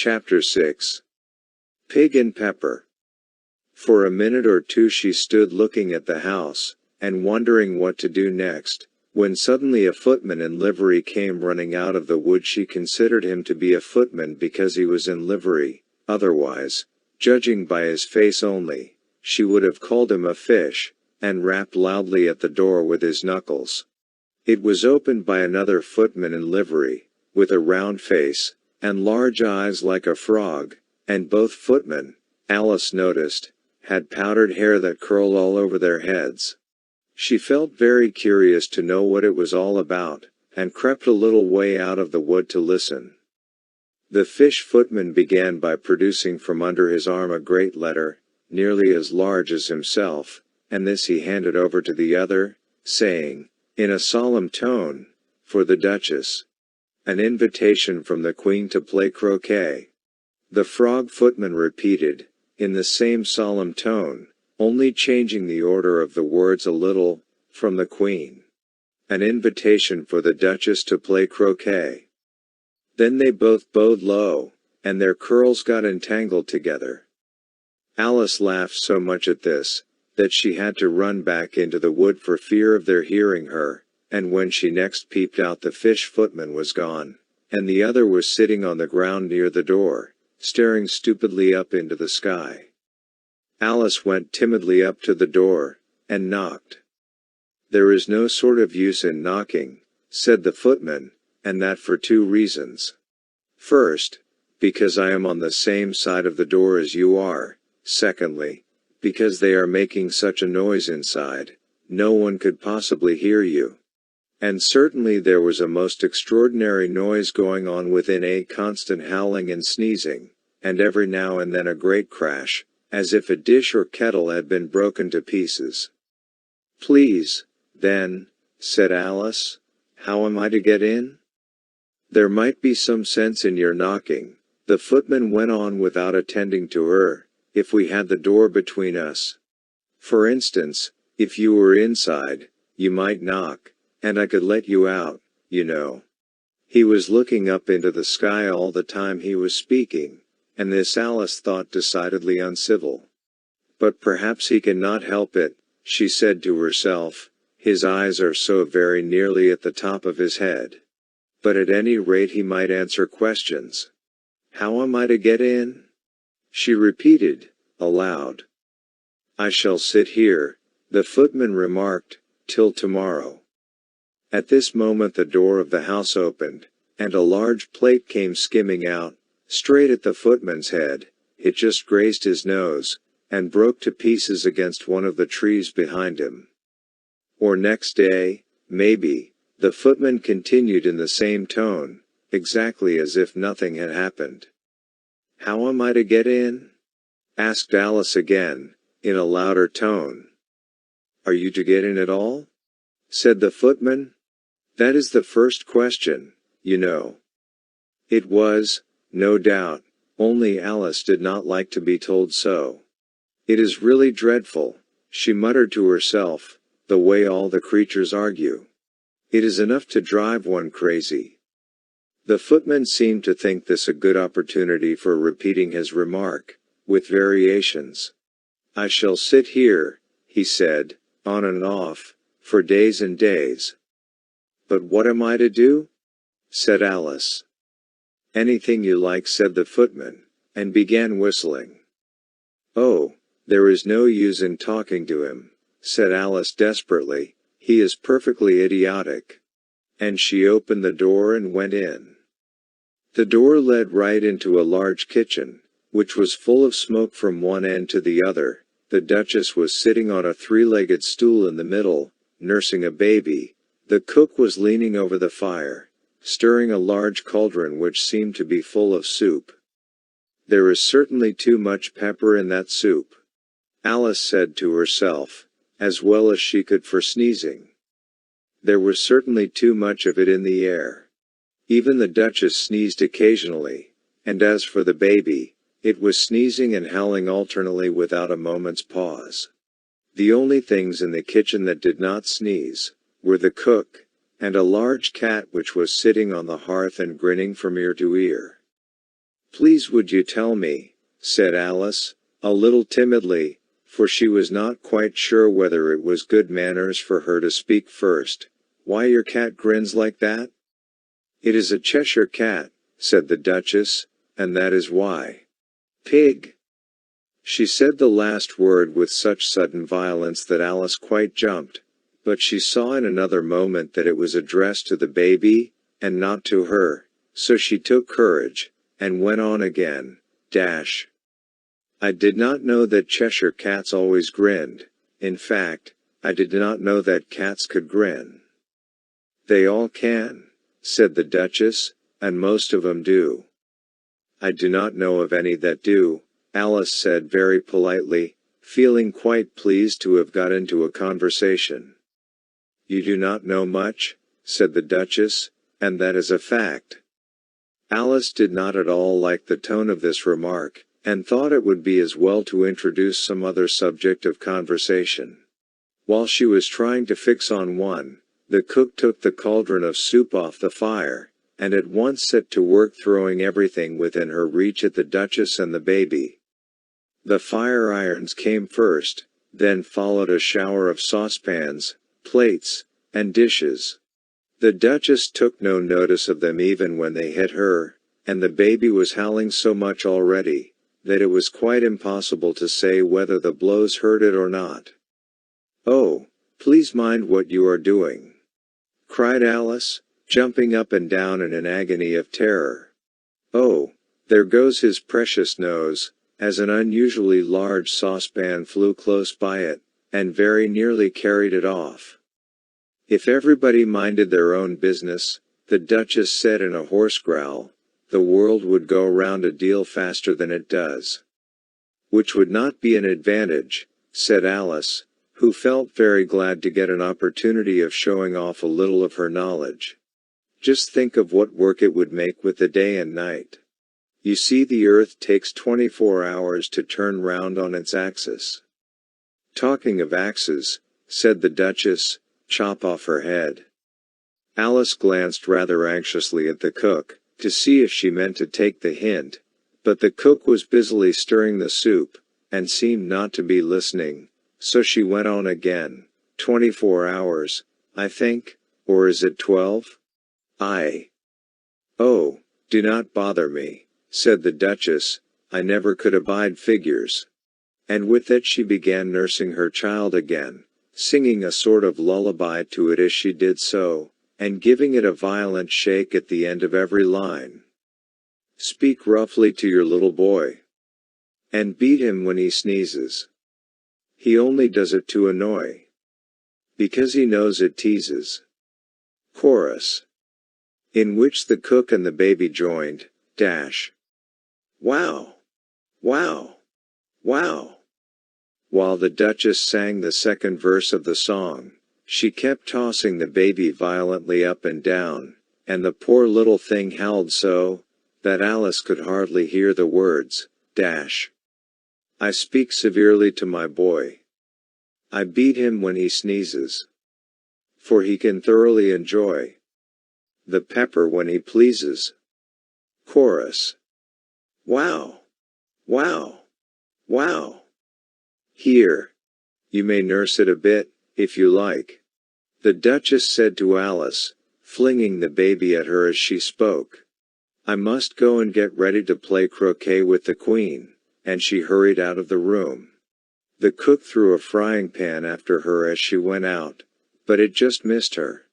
Chapter 6. Pig and Pepper. For a minute or two she stood looking at the house, and wondering what to do next, when suddenly a footman in livery came running out of the wood. She considered him to be a footman because he was in livery, otherwise, judging by his face only, she would have called him a fish, and rapped loudly at the door with his knuckles. It was opened by another footman in livery, with a round face, and large eyes like a frog, and both footmen, Alice noticed, had powdered hair that curled all over their heads. She felt very curious to know what it was all about, and crept a little way out of the wood to listen. The fish footman began by producing from under his arm a great letter, nearly as large as himself, and this he handed over to the other, saying, in a solemn tone, "For the Duchess. An invitation from the Queen to play croquet." The frog footman repeated, in the same solemn tone, only changing the order of the words a little, "From the Queen. An invitation for the Duchess to play croquet." Then they both bowed low, and their curls got entangled together. Alice laughed so much at this, that she had to run back into the wood for fear of their hearing her, and when she next peeped out the fish footman was gone, and the other was sitting on the ground near the door, staring stupidly up into the sky. Alice went timidly up to the door, and knocked. "There is no sort of use in knocking," said the footman, "and that for two reasons. First, because I am on the same side of the door as you are. Secondly, because they are making such a noise inside, no one could possibly hear you." And certainly there was a most extraordinary noise going on within, a constant howling and sneezing, and every now and then a great crash, as if a dish or kettle had been broken to pieces. "Please, then," said Alice, "how am I to get in?" "There might be some sense in your knocking," the footman went on without attending to her, "if we had the door between us. For instance, if you were inside, you might knock, and I could let you out, you know." He was looking up into the sky all the time he was speaking, and this Alice thought decidedly uncivil. "But perhaps he cannot help it," she said to herself, "his eyes are so very nearly at the top of his head. But at any rate he might answer questions. How am I to get in?" She repeated, aloud. "I shall sit here," the footman remarked, "till tomorrow." At this moment the door of the house opened, and a large plate came skimming out, straight at the footman's head. It just grazed his nose, and broke to pieces against one of the trees behind him. "Or next day, maybe," the footman continued in the same tone, exactly as if nothing had happened. "How am I to get in?" asked Alice again, in a louder tone. "Are you to get in at all?" said the footman. "That is the first question, you know." It was, no doubt, only Alice did not like to be told so. "It is really dreadful," she muttered to herself, "the way all the creatures argue. It is enough to drive one crazy." The footman seemed to think this a good opportunity for repeating his remark, with variations. "I shall sit here," he said, "on and off, for days and days." "But what am I to do?" said Alice. "Anything you like," said the footman, and began whistling. "Oh, there is no use in talking to him," said Alice desperately, "he is perfectly idiotic." And she opened the door and went in. The door led right into a large kitchen, which was full of smoke from one end to the other. The Duchess was sitting on a three-legged stool in the middle, nursing a baby. The cook was leaning over the fire, stirring a large cauldron which seemed to be full of soup. "There is certainly too much pepper in that soup," Alice said to herself, as well as she could for sneezing. There was certainly too much of it in the air. Even the Duchess sneezed occasionally, and as for the baby, it was sneezing and howling alternately without a moment's pause. The only things in the kitchen that did not sneeze were the cook, and a large cat which was sitting on the hearth and grinning from ear to ear. Please would you tell me, said Alice, a little timidly, for she was not quite sure whether it was good manners for her to speak first, why your cat grins like that? It is a Cheshire cat, said the Duchess, and that is why. Pig. She said the last word with such sudden violence that Alice quite jumped, but she saw in another moment that it was addressed to the baby, and not to her, so she took courage, and went on again, I did not know that Cheshire cats always grinned. In fact, I did not know that cats could grin. They all can, said the Duchess, and most of 'em do. I do not know of any that do, Alice said very politely, feeling quite pleased to have got into a conversation. You do not know much, said the Duchess, and that is a fact. Alice did not at all like the tone of this remark, and thought it would be as well to introduce some other subject of conversation. While she was trying to fix on one, the cook took the cauldron of soup off the fire, and at once set to work throwing everything within her reach at the Duchess and the baby. The fire irons came first, then followed a shower of saucepans, plates, and dishes. The Duchess took no notice of them even when they hit her, and the baby was howling so much already, that it was quite impossible to say whether the blows hurt it or not. Oh, please mind what you are doing, cried Alice, jumping up and down in an agony of terror. Oh, there goes his precious nose, as an unusually large saucepan flew close by it, and very nearly carried it off. If everybody minded their own business, the Duchess said in a hoarse growl, the world would go round a deal faster than it does. Which would not be an advantage, said Alice, who felt very glad to get an opportunity of showing off a little of her knowledge. Just think of what work it would make with the day and night. You see, the earth takes 24 hours to turn round on its axis. Talking of axes, said the Duchess, chop off her head. Alice glanced rather anxiously at the cook, to see if she meant to take the hint, but the cook was busily stirring the soup, and seemed not to be listening, so she went on again, 24 hours, I think, or is it 12? Oh, do not bother me, said the Duchess, I never could abide figures. And with that she began nursing her child again, singing a sort of lullaby to it as she did so, and giving it a violent shake at the end of every line. Speak roughly to your little boy. And beat him when he sneezes. He only does it to annoy. Because he knows it teases. Chorus. In which the cook and the baby joined, Wow! Wow! Wow! While the Duchess sang the second verse of the song, she kept tossing the baby violently up and down, and the poor little thing howled so, that Alice could hardly hear the words, I speak severely to my boy. I beat him when he sneezes. For he can thoroughly enjoy the pepper when he pleases. Chorus. Wow! Wow! Wow! Here. You may nurse it a bit, if you like, the Duchess said to Alice, flinging the baby at her as she spoke. I must go and get ready to play croquet with the Queen, and she hurried out of the room. The cook threw a frying pan after her as she went out, but it just missed her.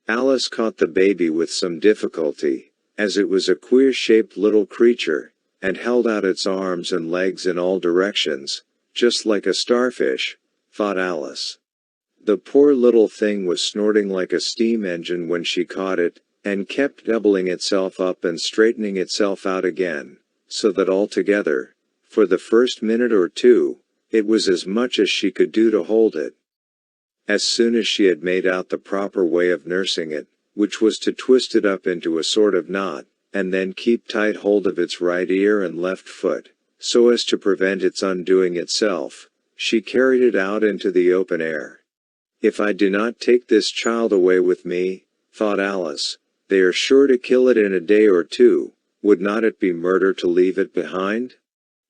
Alice caught the baby with some difficulty, as it was a queer-shaped little creature, and held out its arms and legs in all directions, just like a starfish, thought Alice. The poor little thing was snorting like a steam engine when she caught it, and kept doubling itself up and straightening itself out again, so that altogether, for the first minute or two, it was as much as she could do to hold it. As soon as she had made out the proper way of nursing it, which was to twist it up into a sort of knot, and then keep tight hold of its right ear and left foot, so as to prevent its undoing itself, she carried it out into the open air. If I do not take this child away with me, thought Alice, they are sure to kill it in a day or two, Would not it be murder to leave it behind?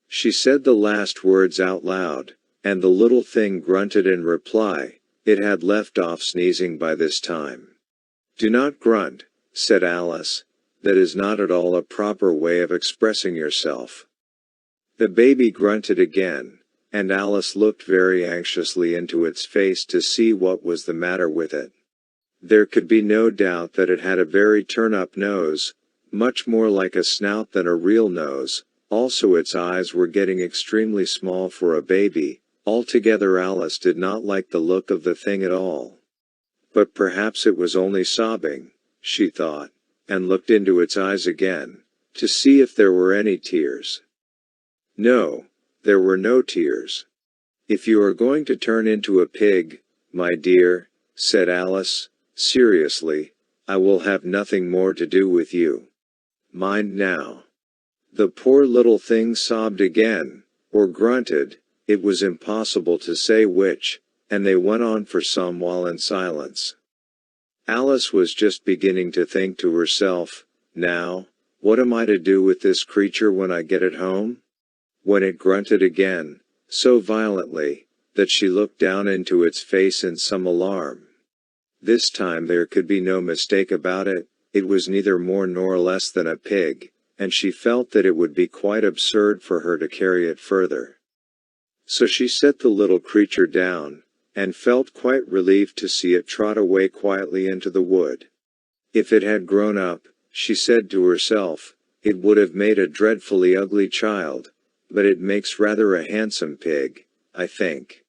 She said the last words out loud, and the little thing grunted in reply. It had left off sneezing by this time. "Do not grunt," said Alice. "That is not at all a proper way of expressing yourself." The baby grunted again, and Alice looked very anxiously into its face to see what was the matter with it. There could be no doubt that it had a very turn-up nose, much more like a snout than a real nose. Also its eyes were getting extremely small for a baby. Altogether Alice did not like the look of the thing at all. But perhaps it was only sobbing, she thought, and looked into its eyes again, to see if there were any tears. No, there were no tears. "If you are going to turn into a pig, my dear," said Alice, seriously, "I will have nothing more to do with you. Mind now." The poor little thing sobbed again, or grunted, it was impossible to say which, and they went on for some while in silence. Alice was just beginning to think to herself, "Now, what am I to do with this creature when I get it home?" when it grunted again, so violently, that she looked down into its face in some alarm. This time there could be no mistake about it, it was neither more nor less than a pig, and she felt that it would be quite absurd for her to carry it further. So she set the little creature down, and felt quite relieved to see it trot away quietly into the wood. If it had grown up, she said to herself, it would have made a dreadfully ugly child, but it makes rather a handsome pig, I think.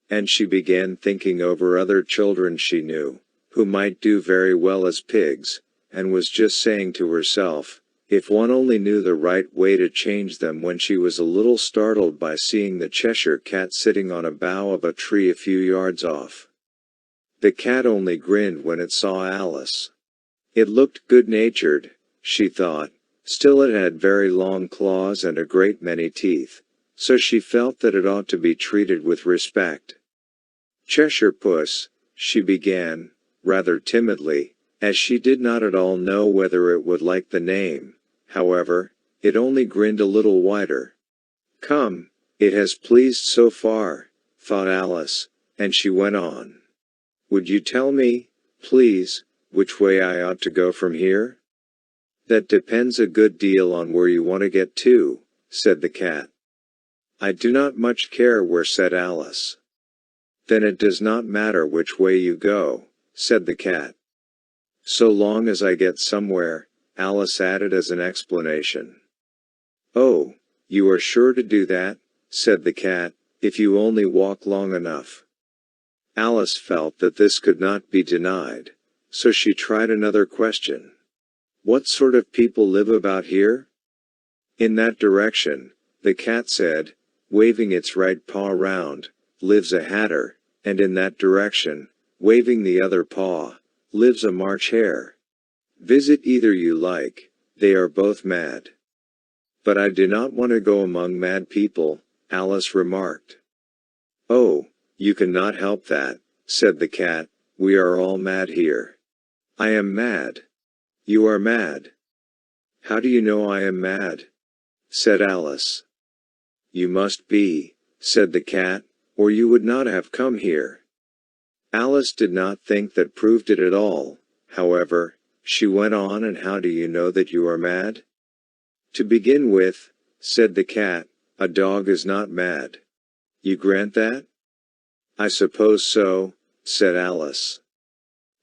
And she began thinking over other children she knew, who might do very well as pigs, and was just saying to herself, if one only knew the right way to change them, when she was a little startled by seeing the Cheshire Cat sitting on a bough of a tree a few yards off. The cat only grinned when it saw Alice. It looked good-natured, she thought, still it had very long claws and a great many teeth, so she felt that it ought to be treated with respect. "Cheshire Puss," she began, rather timidly, as she did not at all know whether it would like the name. However, it only grinned a little wider. "Come, it has pleased so far," thought Alice, and she went on. "Would you tell me, please, which way I ought to go from here?" "That depends a good deal on where you want to get to," said the cat. "I do not much care where," said Alice. "Then it does not matter which way you go," said the cat. "So long as I get somewhere," Alice added as an explanation. "Oh, you are sure to do that," said the cat, "if you only walk long enough." Alice felt that this could not be denied, so she tried another question. "What sort of people live about here?" "In that direction," the cat said, waving its right paw round, "lives a hatter, and in that direction, waving the other paw, lives a March hare. Visit either you like, they are both mad." "But I do not want to go among mad people," Alice remarked. "Oh, you cannot help that," said the cat, "we are all mad here." "I am mad." "You are mad." "How do you know I am mad?" said Alice. "You must be," said the cat, "or you would not have come here." Alice did not think that proved it at all, however. She went on, "And how do you know that you are mad?" "To begin with," said the cat, "a dog is not mad. You grant that?" "I suppose so," said Alice.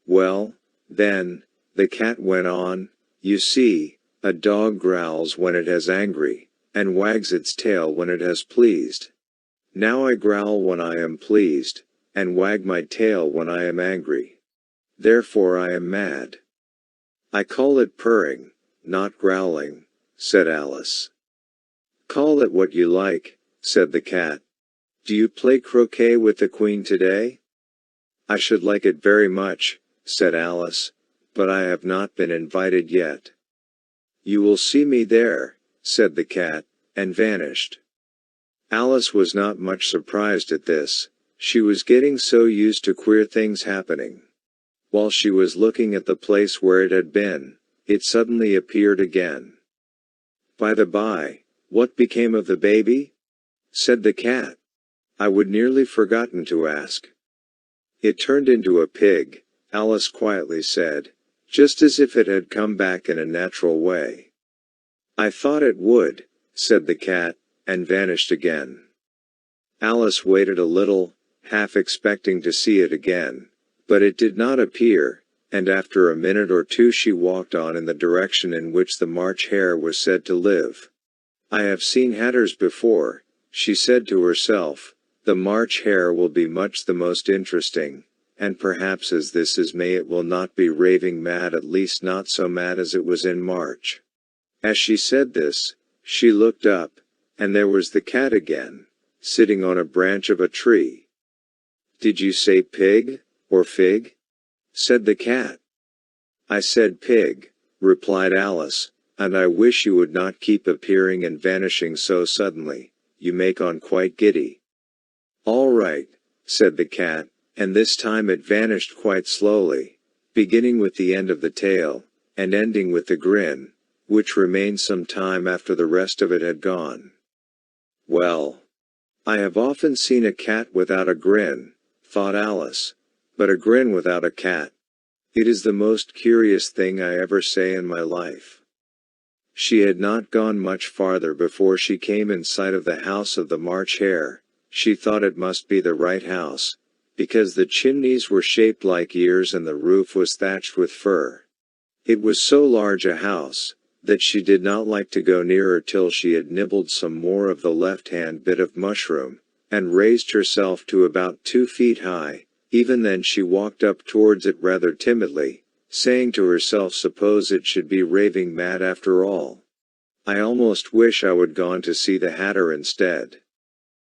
"Well, then," the cat went on, "you see, a dog growls when it has angry, and wags its tail when it has pleased. Now I growl when I am pleased, and wag my tail when I am angry. Therefore I am mad." "I call it purring, not growling," said Alice. "Call it what you like," said the cat. "Do you play croquet with the Queen today?" "I should like it very much," said Alice, "but I have not been invited yet." "You will see me there," said the cat, and vanished. Alice was not much surprised at this, she was getting so used to queer things happening. While she was looking at the place where it had been, it suddenly appeared again. By the by, what became of the baby? Said the cat. I would nearly forgotten to ask. It turned into a pig, Alice quietly said, just as if it had come back in a natural way. I thought it would, said the cat, and vanished again. Alice waited a little, half expecting to see it again, but it did not appear, and after a minute or two she walked on in the direction in which the March Hare was said to live. I have seen hatters before, she said to herself. The March Hare will be much the most interesting, and perhaps as this is May it will not be raving mad, at least not so mad as it was in March. As she said this, she looked up, and there was the cat again, sitting on a branch of a tree. Did you say pig, or fig? Said the cat. I said pig, replied Alice, and I wish you would not keep appearing and vanishing so suddenly, you make on quite giddy. All right, said the cat, and this time it vanished quite slowly, beginning with the end of the tail, and ending with the grin, which remained some time after the rest of it had gone. Well, I have often seen a cat without a grin, thought Alice, but a grin without a cat. It is the most curious thing I ever say in my life. She had not gone much farther before she came in sight of the house of the March Hare. She thought it must be the right house, because the chimneys were shaped like ears and the roof was thatched with fur. It was so large a house, that she did not like to go nearer till she had nibbled some more of the left-hand bit of mushroom, and raised herself to about 2 feet high. Even then she walked up towards it rather timidly, saying to herself, suppose it should be raving mad after all. I almost wish I would gone to see the hatter instead.